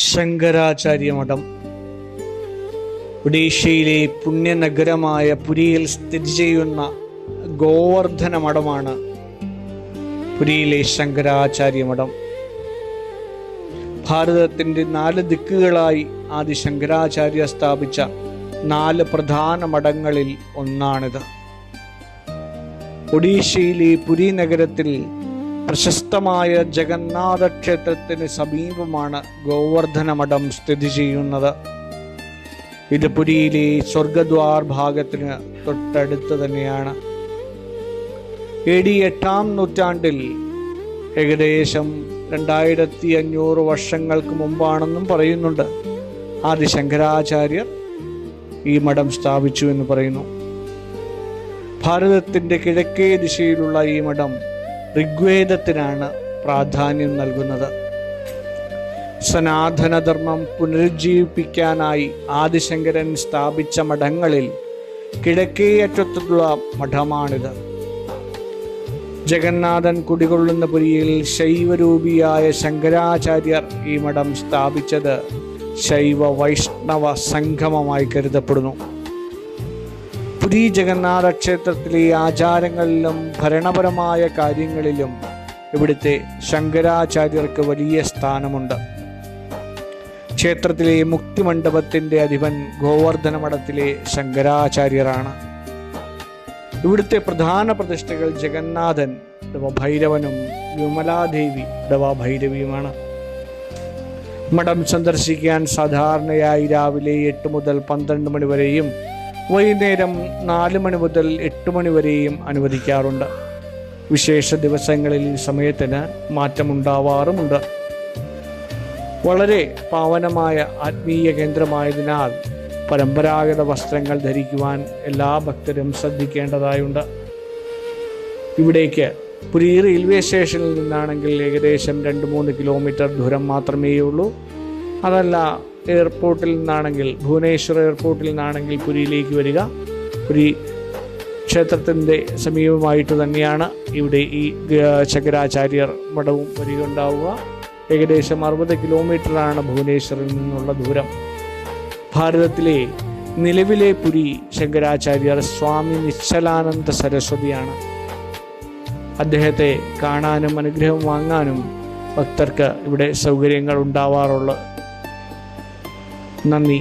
ശങ്കരാചാര്യമഠം ഒഡീഷയിലെ പുണ്യനഗരമായ പുരിയിൽ സ്ഥിതി ചെയ്യുന്ന ഗോവർദ്ധന മഠമാണ് പുരിയിലെ ശങ്കരാചാര്യമഠം. ഭാരതത്തിൻ്റെ 4 ദിക്കുകളായി ആദി ശങ്കരാചാര്യ സ്ഥാപിച്ച 4 പ്രധാന മഠങ്ങളിൽ ഒന്നാണിത്. ഒഡീഷയിലെ പുരി നഗരത്തിൽ പ്രശസ്തമായ ജഗന്നാഥ ക്ഷേത്രത്തിന് സമീപമാണ് ഗോവർദ്ധന മഠം സ്ഥിതി ചെയ്യുന്നത്. ഇത് പുരിയിലെ സ്വർഗദ്വാർ ഭാഗത്തിന് തൊട്ടടുത്ത് തന്നെയാണ്. AD 8-ാം നൂറ്റാണ്ടിൽ ഏകദേശം 2500 വർഷങ്ങൾക്ക് മുമ്പാണെന്നും പറയുന്നുണ്ട് ആദി ശങ്കരാചാര്യർ ഈ മഠം സ്ഥാപിച്ചു എന്ന് പറയുന്നു. ഭാരതത്തിൻ്റെ കിഴക്കേ ദിശയിലുള്ള ഈ മഠം ഋഗ്വേദത്തിനാണ് പ്രാധാന്യം നൽകുന്നത്. സനാതനധർമ്മം പുനരുജ്ജീവിപ്പിക്കാനായി ആദിശങ്കരൻ സ്ഥാപിച്ച മഠങ്ങളിൽ കിഴക്കേ അറ്റത്തുള്ള മഠമാണിത്. ജഗന്നാഥൻ കുടികൊള്ളുന്ന പുരിയിൽ ശൈവരൂപിയായ ശങ്കരാചാര്യർ ഈ മഠം സ്ഥാപിച്ചത് ശൈവ വൈഷ്ണവ സംഗമമായി കരുതപ്പെടുന്നു. പുരി ജഗന്നാഥ ക്ഷേത്രത്തിലെ ആചാരങ്ങളിലും ഭരണപരമായ കാര്യങ്ങളിലും ഇവിടുത്തെ ശങ്കരാചാര്യർക്ക് വലിയ സ്ഥാനമുണ്ട്. ക്ഷേത്രത്തിലെ മുക്തിമണ്ഡപത്തിൻ്റെ അധിപൻ ഗോവർദ്ധന മഠത്തിലെ ശങ്കരാചാര്യരാണ്. ഇവിടുത്തെ പ്രധാന പ്രതിഷ്ഠകൾ ജഗന്നാഥൻ അഥവാ ഭൈരവനും വിമലാദേവി അഥവാ ഭൈരവിയുമാണ്. മഠം സന്ദർശിക്കാൻ സാധാരണയായി രാവിലെ 8 മുതൽ 12 മണി വരെയും വൈകുന്നേരം 4 മണി മുതൽ 8 മണി വരെയും അനുവദിക്കാറുണ്ട്. വിശേഷ ദിവസങ്ങളിൽ സമയത്തിന് മാറ്റമുണ്ടാവാറുമുണ്ട്. വളരെ പാവനമായ ആത്മീയ കേന്ദ്രമായതിനാൽ പരമ്പരാഗത വസ്ത്രങ്ങൾ ധരിക്കുവാൻ എല്ലാ ഭക്തരും ശ്രദ്ധിക്കേണ്ടതായുണ്ട്. ഇവിടേക്ക് പുരി റെയിൽവേ സ്റ്റേഷനിൽ നിന്നാണെങ്കിൽ ഏകദേശം 2-3 കിലോമീറ്റർ ദൂരം മാത്രമേ ഉള്ളൂ. അതല്ല എയർപോർട്ടിൽ നിന്നാണെങ്കിൽ, ഭുവനേശ്വർ എയർപോർട്ടിൽ നിന്നാണെങ്കിൽ പുരിയിലേക്ക് വരിക. പുരി ക്ഷേത്രത്തിൻ്റെ സമീപമായിട്ട് തന്നെയാണ് ഇവിടെ ഈ ശങ്കരാചാര്യർ മഠവും വരികയുണ്ടാവുക. ഏകദേശം 60 കിലോമീറ്ററാണ് ഭുവനേശ്വറിൽ നിന്നുള്ള ദൂരം. ഭാരതത്തിലെ നിലവിലെ പുരി ശങ്കരാചാര്യർ സ്വാമി നിശ്ചലാനന്ദ സരസ്വതിയാണ്. അദ്ദേഹത്തെ കാണാനും അനുഗ്രഹം വാങ്ങാനും ഭക്തർക്ക് ഇവിടെ സൗകര്യങ്ങൾ ഉണ്ടാവാറുള്ളത്. നന്ദി.